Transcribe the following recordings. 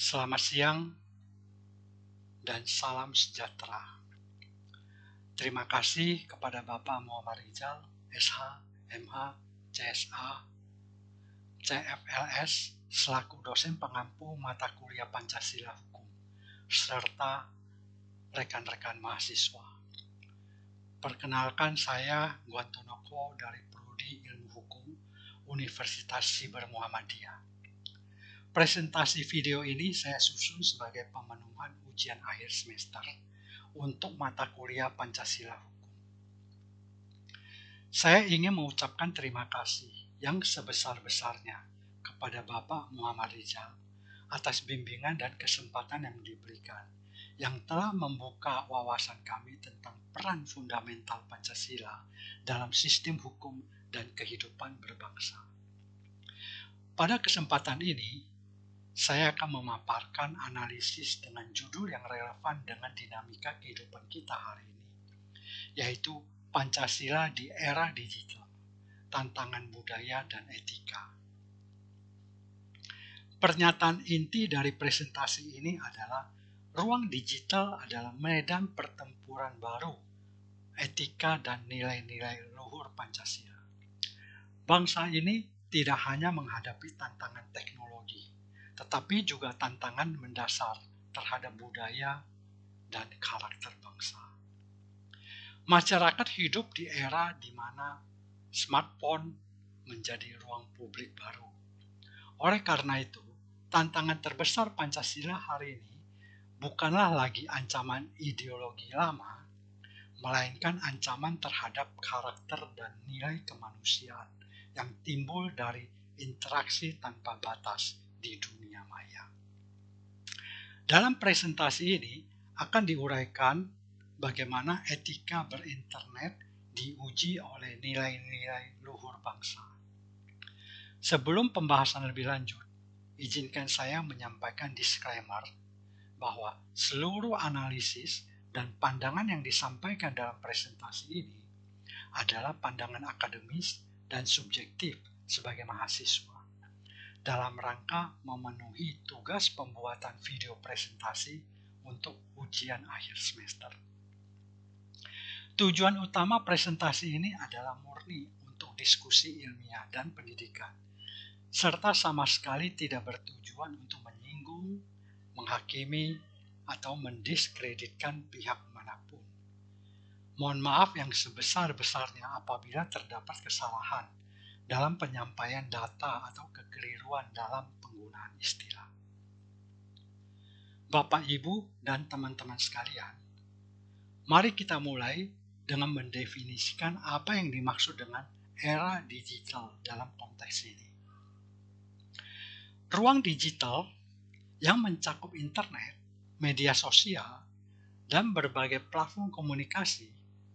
Selamat siang dan salam sejahtera. Terima kasih kepada Bapak Muhammad Rizal, SH, MH, CSA, CFLS, selaku dosen pengampu mata kuliah Pancasila Hukum, serta rekan-rekan mahasiswa. Perkenalkan, saya Guantonoko dari Prodi Ilmu Hukum Universitas Siber Muhammadiyah. Presentasi video ini saya susun sebagai pemenuhan ujian akhir semester untuk mata kuliah Pancasila Hukum. Saya ingin mengucapkan terima kasih yang sebesar-besarnya kepada Bapak Muhammad Rizal atas bimbingan dan kesempatan yang diberikan, yang telah membuka wawasan kami tentang peran fundamental Pancasila dalam sistem hukum dan kehidupan berbangsa. Pada kesempatan ini, saya akan memaparkan analisis dengan judul yang relevan dengan dinamika kehidupan kita hari ini, yaitu Pancasila di era digital, tantangan budaya dan etika. Pernyataan inti dari presentasi ini adalah ruang digital adalah medan pertempuran baru, etika dan nilai-nilai luhur Pancasila. Bangsa ini tidak hanya menghadapi tantangan teknologi, tetapi juga tantangan mendasar terhadap budaya dan karakter bangsa. Masyarakat hidup di era di mana smartphone menjadi ruang publik baru. Oleh karena itu, tantangan terbesar Pancasila hari ini bukanlah lagi ancaman ideologi lama, melainkan ancaman terhadap karakter dan nilai kemanusiaan yang timbul dari interaksi tanpa batas di dunia maya. Dalam presentasi ini akan diuraikan bagaimana etika berinternet diuji oleh nilai-nilai luhur bangsa. Sebelum pembahasan lebih lanjut, izinkan saya menyampaikan disclaimer bahwa seluruh analisis dan pandangan yang disampaikan dalam presentasi ini adalah pandangan akademis dan subjektif sebagai mahasiswa dalam rangka memenuhi tugas pembuatan video presentasi untuk ujian akhir semester. Tujuan utama presentasi ini adalah murni untuk diskusi ilmiah dan pendidikan, serta sama sekali tidak bertujuan untuk menyinggung, menghakimi, atau mendiskreditkan pihak manapun. Mohon maaf yang sebesar-besarnya apabila terdapat kesalahan dalam penyampaian data atau kekeliruan dalam penggunaan istilah. Bapak, Ibu, dan teman-teman sekalian, mari kita mulai dengan mendefinisikan apa yang dimaksud dengan era digital dalam konteks ini. Ruang digital yang mencakup internet, media sosial, dan berbagai platform komunikasi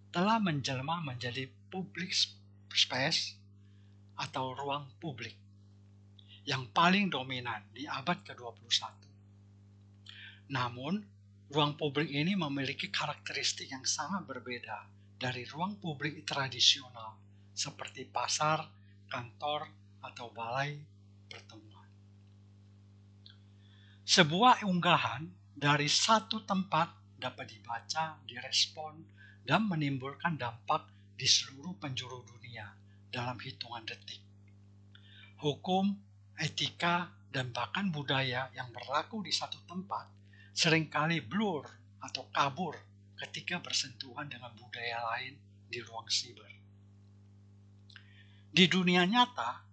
telah menjelma menjadi public space atau ruang publik yang paling dominan di abad ke-21. Namun, ruang publik ini memiliki karakteristik yang sangat berbeda dari ruang publik tradisional seperti pasar, kantor, atau balai pertemuan. Sebuah unggahan dari satu tempat dapat dibaca, direspon, dan menimbulkan dampak di seluruh penjuru dunia dalam hitungan detik. Hukum, etika, dan bahkan budaya yang berlaku di satu tempat seringkali blur atau kabur ketika bersentuhan dengan budaya lain di ruang siber. Di dunia nyata,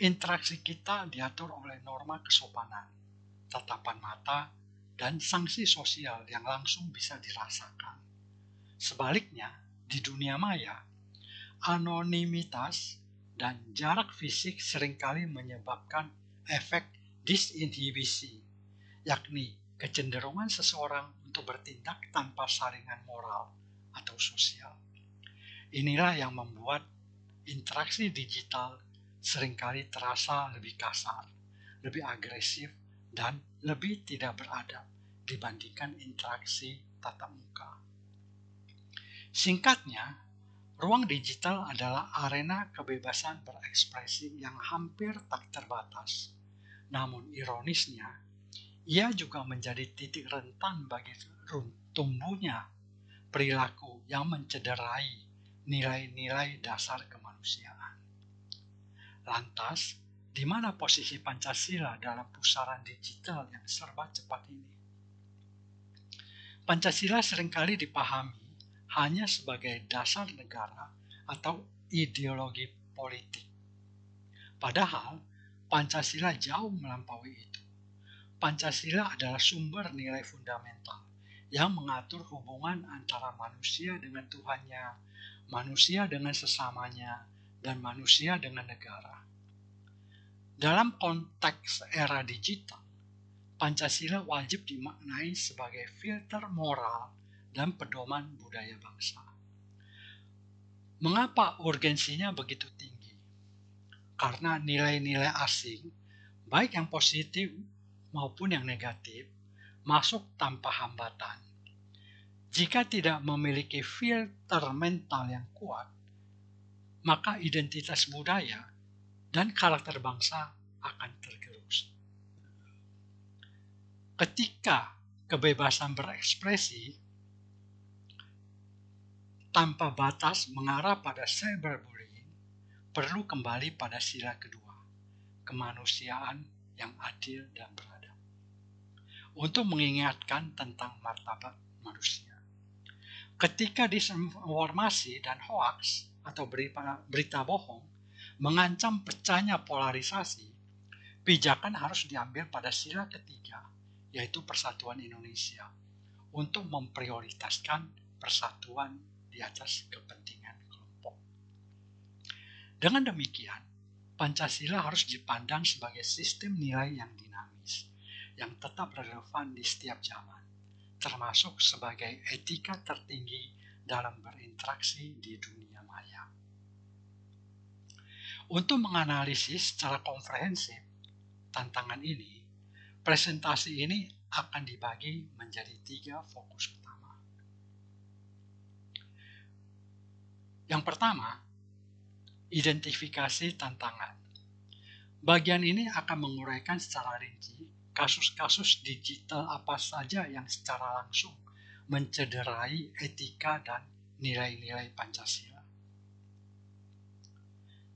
interaksi kita diatur oleh norma kesopanan, tatapan mata, dan sanksi sosial yang langsung bisa dirasakan. Sebaliknya, di dunia maya, anonimitas dan jarak fisik seringkali menyebabkan efek disinhibisi, yakni kecenderungan seseorang untuk bertindak tanpa saringan moral atau sosial. Inilah yang membuat interaksi digital seringkali terasa lebih kasar, lebih agresif, dan lebih tidak beradab dibandingkan interaksi tatap muka. Singkatnya, ruang digital adalah arena kebebasan berekspresi yang hampir tak terbatas. Namun ironisnya, Ia juga menjadi titik rentan bagi tumbuhnya perilaku yang mencederai nilai-nilai dasar kemanusiaan. Lantas, di mana posisi Pancasila dalam pusaran digital yang serba cepat ini? Pancasila seringkali dipahami hanya sebagai dasar negara atau ideologi politik. Padahal, Pancasila jauh melampaui itu. Pancasila adalah sumber nilai fundamental yang mengatur hubungan antara manusia dengan Tuhannya, manusia dengan sesamanya, dan manusia dengan negara. Dalam konteks era digital, Pancasila wajib dimaknai sebagai filter moral dan pedoman budaya bangsa. Mengapa urgensinya begitu tinggi? Karena nilai-nilai asing, baik yang positif maupun yang negatif, masuk tanpa hambatan. Jika tidak memiliki filter mental yang kuat, maka identitas budaya dan karakter bangsa akan tergerus. Ketika kebebasan berekspresi tanpa batas mengarah pada cyberbullying, perlu kembali pada sila kedua, kemanusiaan yang adil dan beradab, untuk mengingatkan tentang martabat manusia. Ketika disinformasi dan hoaks atau berita bohong mengancam pecahnya polarisasi, pijakan harus diambil pada sila ketiga, yaitu persatuan Indonesia, untuk memprioritaskan persatuan di atas kepentingan kelompok. Dengan demikian, Pancasila harus dipandang sebagai sistem nilai yang dinamis, yang tetap relevan di setiap zaman, termasuk sebagai etika tertinggi dalam berinteraksi di dunia maya. Untuk menganalisis secara komprehensif tantangan ini, presentasi ini akan dibagi menjadi 3 fokus utama. Yang pertama, identifikasi tantangan. Bagian ini akan menguraikan secara rinci kasus-kasus digital apa saja yang secara langsung mencederai etika dan nilai-nilai Pancasila.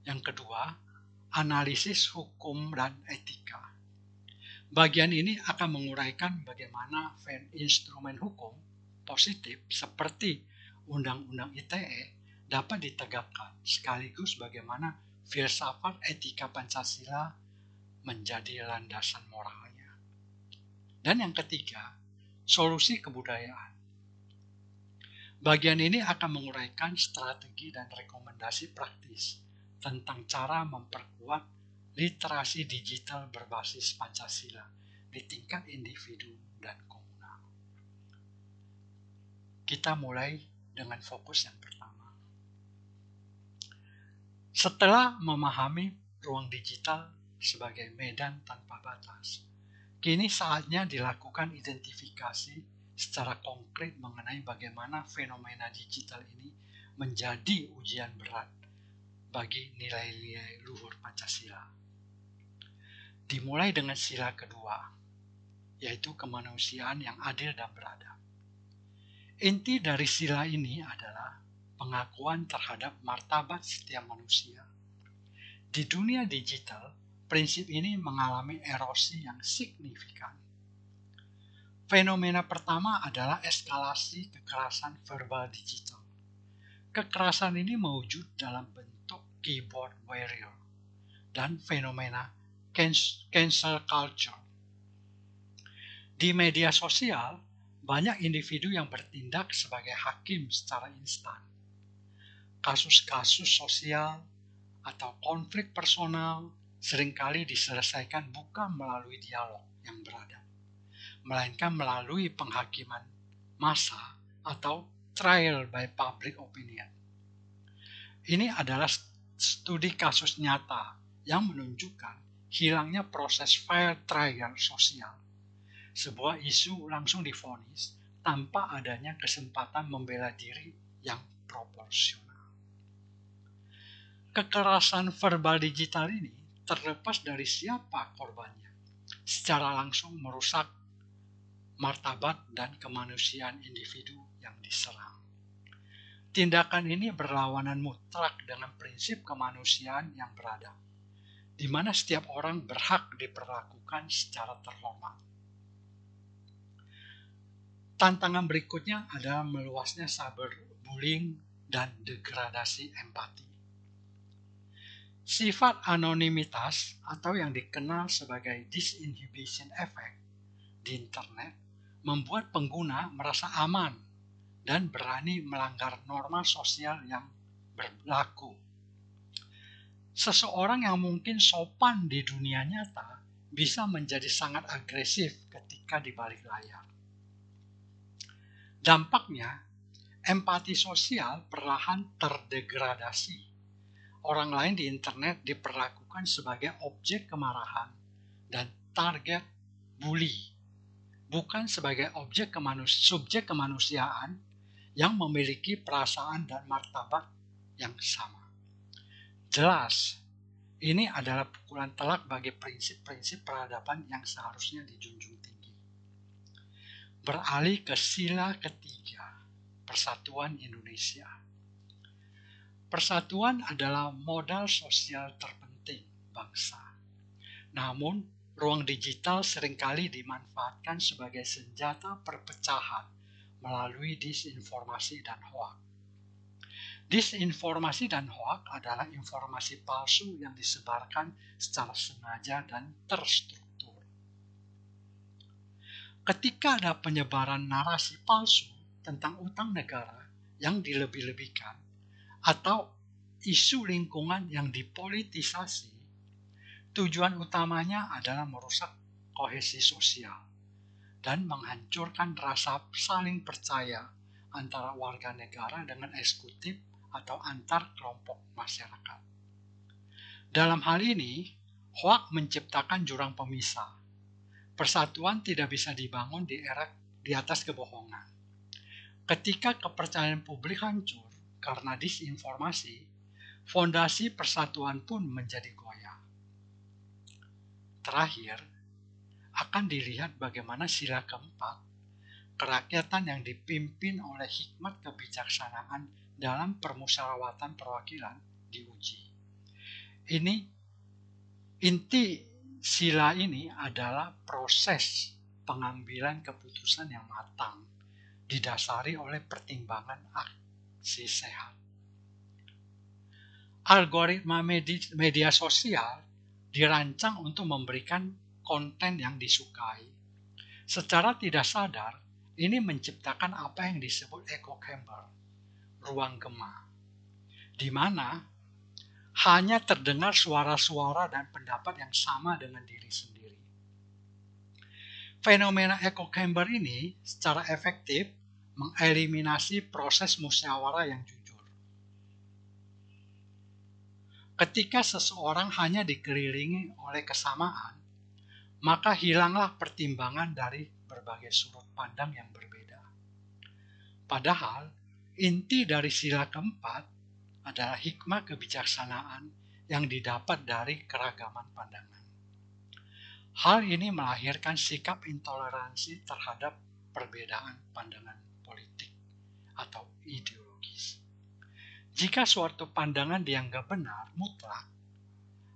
Yang kedua, analisis hukum dan etika. Bagian ini akan menguraikan bagaimana instrumen hukum positif seperti Undang-Undang ITE dapat ditegakkan, sekaligus bagaimana filsafat etika Pancasila menjadi landasan moralnya. Dan yang ketiga, solusi kebudayaan. Bagian ini akan menguraikan strategi dan rekomendasi praktis tentang cara memperkuat literasi digital berbasis Pancasila di tingkat individu dan komunal. Kita mulai dengan fokus yang pertama. Setelah memahami ruang digital sebagai medan tanpa batas, kini saatnya dilakukan identifikasi secara konkret mengenai bagaimana fenomena digital ini menjadi ujian berat bagi nilai-nilai luhur Pancasila. Dimulai dengan sila kedua, yaitu kemanusiaan yang adil dan beradab. Inti dari sila ini adalah pengakuan terhadap martabat setiap manusia. Di dunia digital, prinsip ini mengalami erosi yang signifikan. Fenomena pertama adalah eskalasi kekerasan verbal digital. Kekerasan ini mewujud dalam bentuk keyboard warrior dan fenomena cancel culture. Di media sosial, banyak individu yang bertindak sebagai hakim secara instan. Kasus-kasus sosial atau konflik personal seringkali diselesaikan bukan melalui dialog yang beradab, melainkan melalui penghakiman massa atau trial by public opinion. Ini adalah studi kasus nyata yang menunjukkan hilangnya proses fair trial sosial. Sebuah isu langsung divonis tanpa adanya kesempatan membela diri yang proporsional. Kekerasan verbal digital ini terlepas dari siapa korbannya, secara langsung merusak martabat dan kemanusiaan individu yang diserang. Tindakan ini berlawanan mutlak dengan prinsip kemanusiaan yang beradab, di mana setiap orang berhak diperlakukan secara terhormat. Tantangan berikutnya adalah meluasnya cyberbullying dan degradasi empati. Sifat anonimitas atau yang dikenal sebagai disinhibition effect di internet membuat pengguna merasa aman dan berani melanggar norma sosial yang berlaku. Seseorang yang mungkin sopan di dunia nyata bisa menjadi sangat agresif ketika di balik layar. Dampaknya, empati sosial perlahan terdegradasi. Orang lain di internet diperlakukan sebagai objek kemarahan dan target bully, bukan sebagai subjek kemanusiaan yang memiliki perasaan dan martabat yang sama. Jelas, ini adalah pukulan telak bagi prinsip-prinsip peradaban yang seharusnya dijunjung tinggi. Beralih ke sila ketiga, Persatuan Indonesia. Persatuan adalah modal sosial terpenting bangsa. Namun, ruang digital seringkali dimanfaatkan sebagai senjata perpecahan melalui disinformasi dan hoaks. Disinformasi dan hoaks adalah informasi palsu yang disebarkan secara sengaja dan terstruktur. Ketika ada penyebaran narasi palsu tentang utang negara yang dilebih-lebihkan atau isu lingkungan yang dipolitisasi, tujuan utamanya adalah merusak kohesi sosial dan menghancurkan rasa saling percaya antara warga negara dengan eksekutif atau antar kelompok masyarakat. Dalam hal ini, hoaks menciptakan jurang pemisah. Persatuan tidak bisa dibangun di atas kebohongan. Ketika kepercayaan publik hancur karena disinformasi, fondasi persatuan pun menjadi goyah. Terakhir, akan dilihat bagaimana sila keempat, kerakyatan yang dipimpin oleh hikmat kebijaksanaan dalam permusyawaratan perwakilan diuji. Inti sila ini adalah proses pengambilan keputusan yang matang, didasari oleh pertimbangan aksi sehat. Algoritma media sosial dirancang untuk memberikan konten yang disukai. Secara tidak sadar, ini menciptakan apa yang disebut echo chamber, ruang gema, di mana hanya terdengar suara-suara dan pendapat yang sama dengan diri sendiri. Fenomena echo chamber ini secara efektif mengeliminasi proses musyawarah yang jujur. Ketika seseorang hanya dikelilingi oleh kesamaan, maka hilanglah pertimbangan dari berbagai sudut pandang yang berbeda. Padahal, inti dari sila keempat adalah hikmah kebijaksanaan yang didapat dari keragaman pandangan. Hal ini melahirkan sikap intoleransi terhadap perbedaan pandangan politik atau ideologis. Jika suatu pandangan dianggap benar mutlak,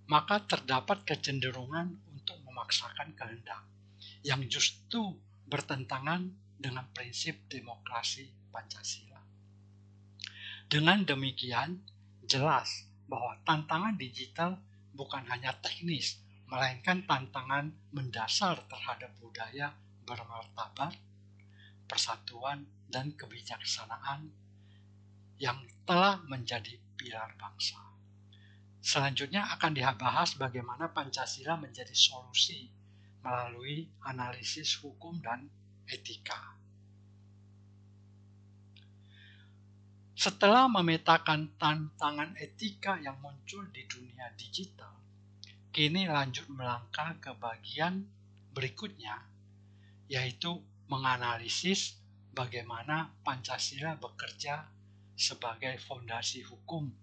maka terdapat kecenderungan untuk memaksakan kehendak yang justru bertentangan dengan prinsip demokrasi Pancasila. Dengan demikian, jelas bahwa tantangan digital bukan hanya teknis, melainkan tantangan mendasar terhadap budaya bermartabat, persatuan, dan kebijaksanaan yang telah menjadi pilar bangsa. Selanjutnya akan dibahas bagaimana Pancasila menjadi solusi melalui analisis hukum dan etika. Setelah memetakan tantangan etika yang muncul di dunia digital, kini lanjut melangkah ke bagian berikutnya, yaitu menganalisis bagaimana Pancasila bekerja sebagai fondasi hukum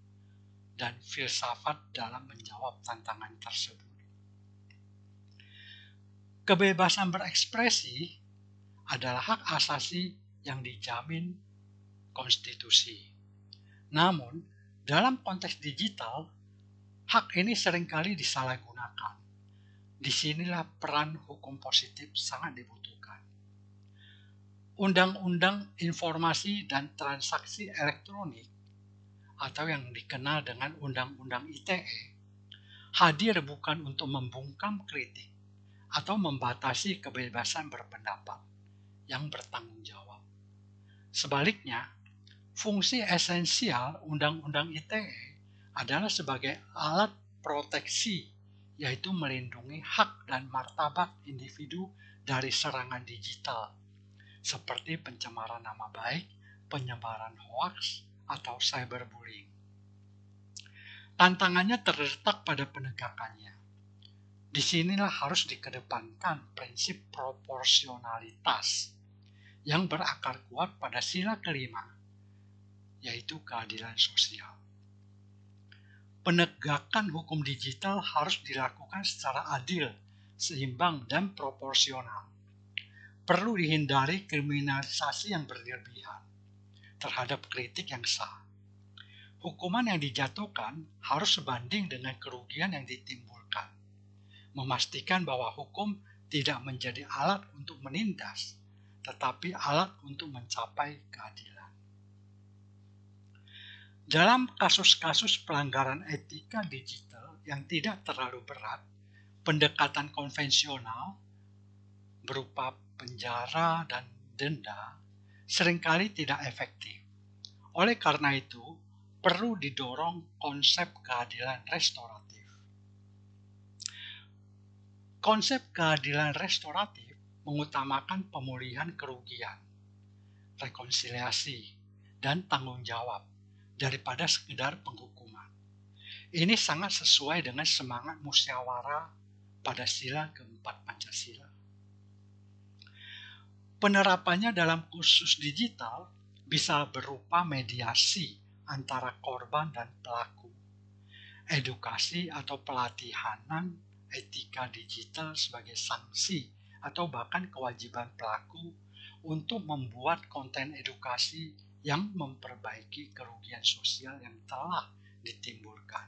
dan filsafat dalam menjawab tantangan tersebut. Kebebasan berekspresi adalah hak asasi yang dijamin konstitusi. Namun, dalam konteks digital, hak ini seringkali disalahgunakan. Disinilah peran hukum positif sangat dibutuhkan. Undang-Undang Informasi dan Transaksi Elektronik atau yang dikenal dengan Undang-Undang ITE hadir bukan untuk membungkam kritik atau membatasi kebebasan berpendapat yang bertanggung jawab. Sebaliknya, fungsi esensial Undang-Undang ITE adalah sebagai alat proteksi, yaitu melindungi hak dan martabat individu dari serangan digital, seperti pencemaran nama baik, penyebaran hoaks, atau cyberbullying. Tantangannya terletak pada penegakannya. Disinilah harus dikedepankan prinsip proporsionalitas yang berakar kuat pada sila kelima, yaitu keadilan sosial. Penegakan hukum digital harus dilakukan secara adil, seimbang, dan proporsional. Perlu dihindari kriminalisasi yang berlebihan terhadap kritik yang sah. Hukuman yang dijatuhkan harus sebanding dengan kerugian yang ditimbulkan. Memastikan bahwa hukum tidak menjadi alat untuk menindas, tetapi alat untuk mencapai keadilan. Dalam kasus-kasus pelanggaran etika digital yang tidak terlalu berat, pendekatan konvensional berupa penjara dan denda seringkali tidak efektif. Oleh karena itu, perlu didorong konsep keadilan restoratif. Konsep keadilan restoratif mengutamakan pemulihan kerugian, rekonsiliasi, dan tanggung jawab daripada sekedar penghukuman. Ini sangat sesuai dengan semangat musyawarah pada sila keempat Pancasila. Penerapannya dalam kursus digital bisa berupa mediasi antara korban dan pelaku, edukasi atau pelatihanan etika digital sebagai sanksi atau bahkan kewajiban pelaku untuk membuat konten edukasi yang memperbaiki kerugian sosial yang telah ditimbulkan.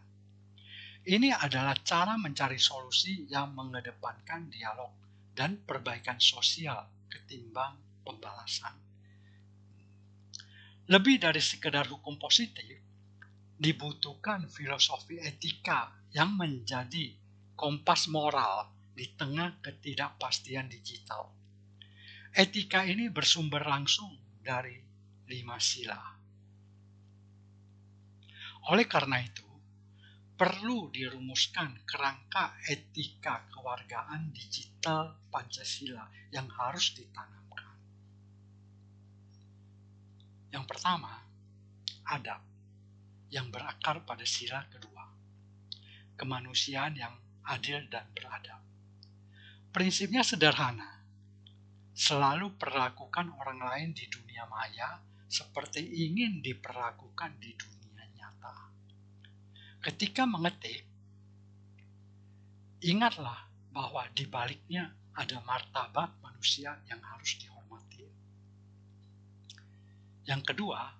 Ini adalah cara mencari solusi yang mengedepankan dialog dan perbaikan sosial ketimbang pembalasan. Lebih dari sekedar hukum positif, dibutuhkan filosofi etika yang menjadi kompas moral di tengah ketidakpastian digital. Etika ini bersumber langsung dari 5 sila. Oleh karena itu, perlu dirumuskan kerangka etika kewargaan digital Pancasila yang harus ditanamkan. Yang pertama, adab yang berakar pada sila kedua, kemanusiaan yang adil dan beradab. Prinsipnya sederhana, selalu perlakukan orang lain di dunia maya seperti ingin diperlakukan di dunia nyata. Ketika mengetik, ingatlah bahwa di baliknya ada martabat manusia yang harus dihormati. Yang kedua,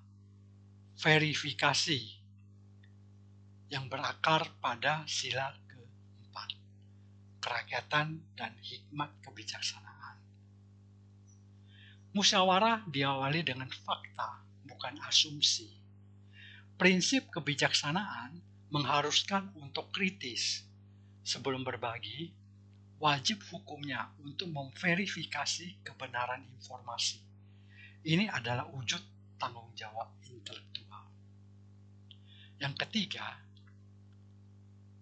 verifikasi yang berakar pada sila keempat, kerakyatan dan hikmat kebijaksanaan. Musyawarah diawali dengan fakta, bukan asumsi. Prinsip kebijaksanaan mengharuskan untuk kritis. Sebelum berbagi, wajib hukumnya untuk memverifikasi kebenaran informasi. Ini adalah wujud tanggung jawab intelektual. Yang ketiga,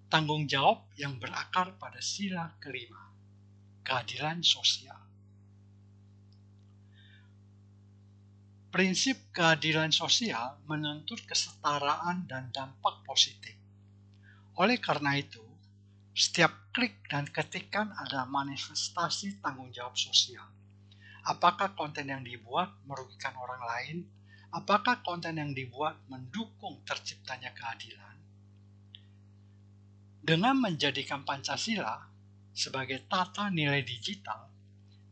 tanggung jawab yang berakar pada sila kelima, keadilan sosial. Prinsip keadilan sosial menuntut kesetaraan dan dampak positif. Oleh karena itu, setiap klik dan ketikan adalah manifestasi tanggung jawab sosial. Apakah konten yang dibuat merugikan orang lain? Apakah konten yang dibuat mendukung terciptanya keadilan? Dengan menjadikan Pancasila sebagai tata nilai digital,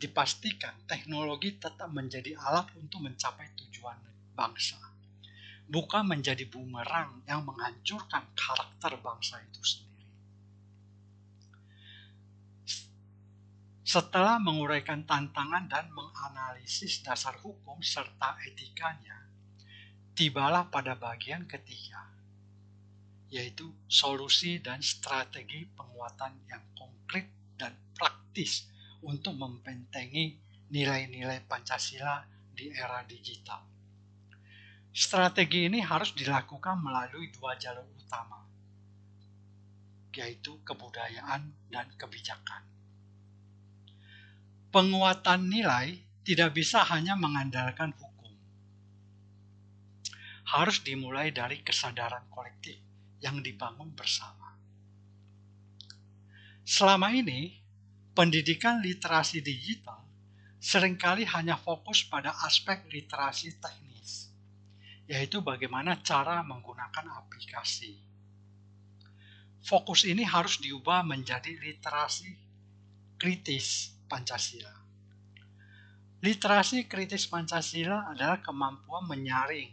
dipastikan teknologi tetap menjadi alat untuk mencapai tujuan bangsa, bukan menjadi bumerang yang menghancurkan karakter bangsa itu sendiri. Setelah menguraikan tantangan dan menganalisis dasar hukum serta etikanya, tibalah pada bagian ketiga, yaitu solusi dan strategi penguatan yang konkret dan praktis untuk membentengi nilai-nilai Pancasila di era digital. Strategi ini harus dilakukan melalui dua jalur utama, yaitu kebudayaan dan kebijakan. Penguatan nilai tidak bisa hanya mengandalkan hukum. Harus dimulai dari kesadaran kolektif yang dibangun bersama. Selama ini, pendidikan literasi digital seringkali hanya fokus pada aspek literasi teknis, yaitu bagaimana cara menggunakan aplikasi. Fokus ini harus diubah menjadi literasi kritis Pancasila. Literasi kritis Pancasila adalah kemampuan menyaring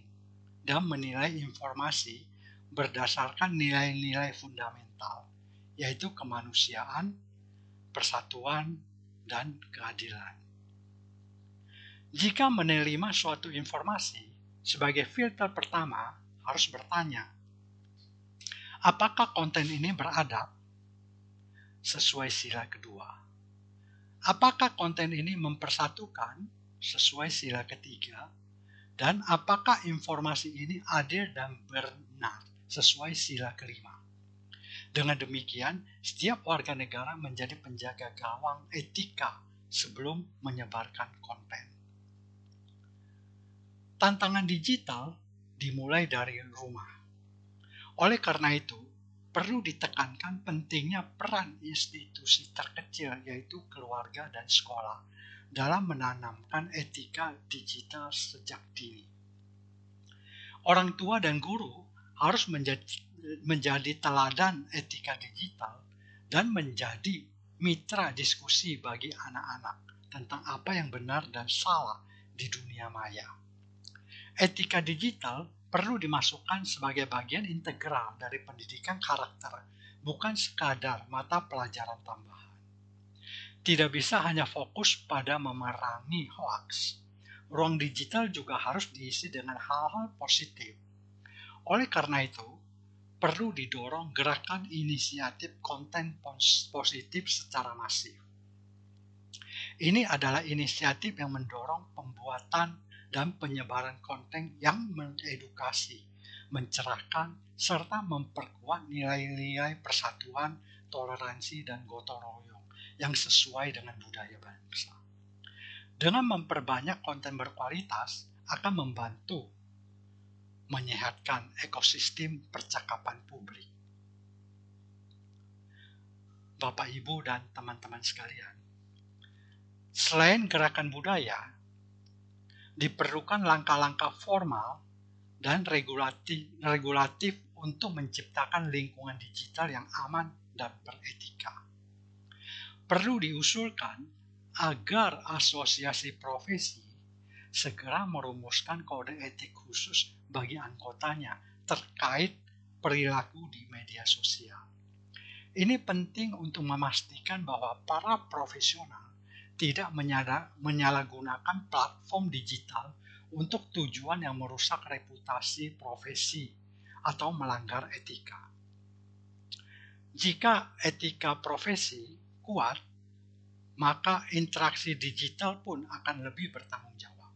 dan menilai informasi berdasarkan nilai-nilai fundamental, yaitu kemanusiaan, persatuan, dan keadilan. Jika menerima suatu informasi, sebagai filter pertama harus bertanya, apakah konten ini beradab sesuai sila kedua? Apakah konten ini mempersatukan sesuai sila ketiga? Dan apakah informasi ini adil dan benar sesuai sila kelima? Dengan demikian, setiap warga negara menjadi penjaga gawang etika sebelum menyebarkan konten. Tantangan digital dimulai dari rumah. Oleh karena itu, perlu ditekankan pentingnya peran institusi terkecil yaitu keluarga dan sekolah dalam menanamkan etika digital sejak dini. Orang tua dan guru harus menjadi teladan etika digital dan menjadi mitra diskusi bagi anak-anak tentang apa yang benar dan salah di dunia maya. Etika digital perlu dimasukkan sebagai bagian integral dari pendidikan karakter, bukan sekadar mata pelajaran tambahan. Tidak bisa hanya fokus pada memerangi hoaks. Ruang digital juga harus diisi dengan hal-hal positif. Oleh karena itu, perlu didorong gerakan inisiatif konten positif secara masif. Ini adalah inisiatif yang mendorong pembuatan dan penyebaran konten yang mengedukasi, mencerahkan, serta memperkuat nilai-nilai persatuan, toleransi, dan gotong royong yang sesuai dengan budaya bangsa. Dengan memperbanyak konten berkualitas akan membantu menyehatkan ekosistem percakapan publik. Bapak, Ibu, dan teman-teman sekalian, selain gerakan budaya, diperlukan langkah-langkah formal dan regulatif untuk menciptakan lingkungan digital yang aman dan beretika. Perlu diusulkan agar asosiasi profesi segera merumuskan kode etik khusus bagi anggotanya terkait perilaku di media sosial. Ini penting untuk memastikan bahwa para profesional tidak menyalahgunakan platform digital untuk tujuan yang merusak reputasi profesi atau melanggar etika. Jika etika profesi kuat, maka interaksi digital pun akan lebih bertanggung jawab.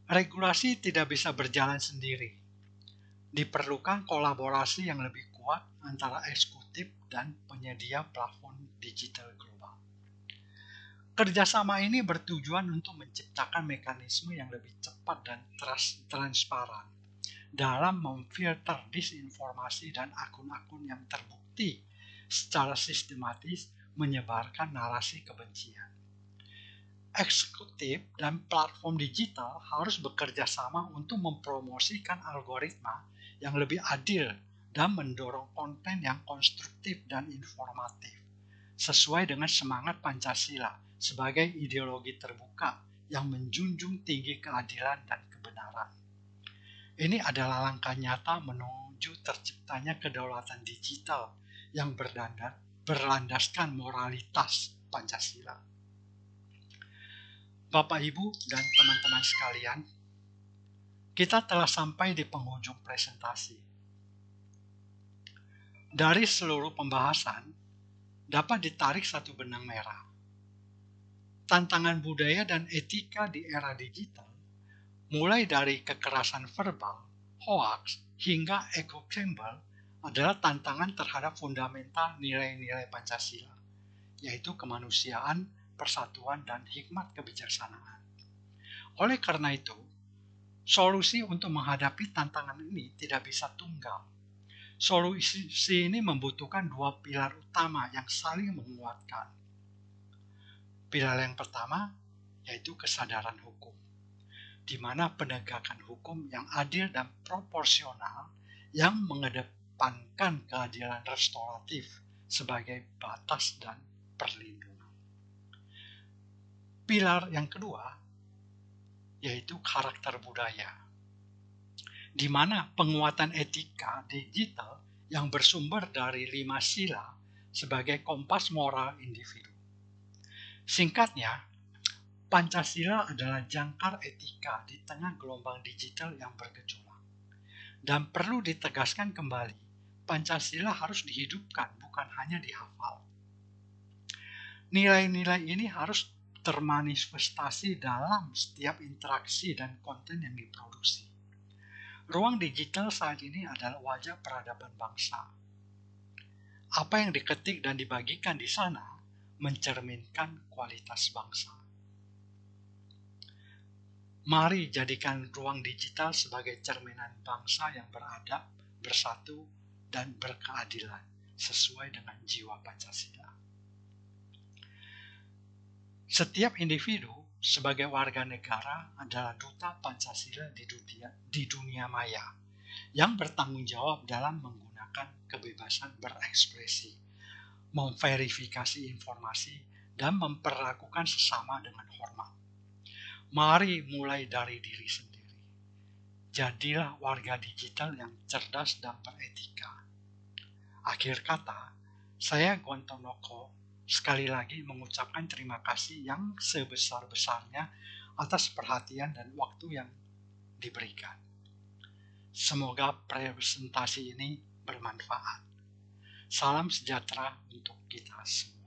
Regulasi tidak bisa berjalan sendiri. Diperlukan kolaborasi yang lebih kuat antara eksekutif dan penyedia platform digital global. Kerjasama ini bertujuan untuk menciptakan mekanisme yang lebih cepat dan transparan dalam memfilter disinformasi dan akun-akun yang terbukti secara sistematis menyebarkan narasi kebencian. Eksekutif dan platform digital harus bekerja sama untuk mempromosikan algoritma yang lebih adil dan mendorong konten yang konstruktif dan informatif, sesuai dengan semangat Pancasila sebagai ideologi terbuka yang menjunjung tinggi keadilan dan kebenaran. Ini adalah langkah nyata menuju terciptanya kedaulatan digital yang berlandaskan moralitas Pancasila. Bapak, Ibu, dan teman-teman sekalian, kita telah sampai di penghujung presentasi. Dari seluruh pembahasan, dapat ditarik satu benang merah. Tantangan budaya dan etika di era digital, mulai dari kekerasan verbal, hoaks, hingga echo chamber, adalah tantangan terhadap fundamental nilai-nilai Pancasila, yaitu kemanusiaan, persatuan, dan hikmat kebijaksanaan. Oleh karena itu, solusi untuk menghadapi tantangan ini tidak bisa tunggal. Solusi ini membutuhkan dua pilar utama yang saling menguatkan. Pilar yang pertama yaitu kesadaran hukum, di mana penegakan hukum yang adil dan proporsional yang mengedepankan keadilan restoratif sebagai batas dan perlindungan. Pilar yang kedua yaitu karakter budaya, di mana penguatan etika digital yang bersumber dari 5 sila sebagai kompas moral individu. Singkatnya, Pancasila adalah jangkar etika di tengah gelombang digital yang bergejolak. Dan perlu ditegaskan kembali, Pancasila harus dihidupkan, bukan hanya dihafal. Nilai-nilai ini harus termanifestasi dalam setiap interaksi dan konten yang diproduksi. Ruang digital saat ini adalah wajah peradaban bangsa. Apa yang diketik dan dibagikan di sana mencerminkan kualitas bangsa. Mari jadikan ruang digital sebagai cerminan bangsa yang beradab, bersatu, dan berkeadilan sesuai dengan jiwa Pancasila. Setiap individu sebagai warga negara adalah duta Pancasila di dunia maya yang bertanggung jawab dalam menggunakan kebebasan berekspresi, memverifikasi informasi, dan memperlakukan sesama dengan hormat. Mari mulai dari diri sendiri. Jadilah warga digital yang cerdas dan beretika. Akhir kata, saya Gontonoko sekali lagi mengucapkan terima kasih yang sebesar-besarnya atas perhatian dan waktu yang diberikan. Semoga presentasi ini bermanfaat. Salam sejahtera untuk kita semua.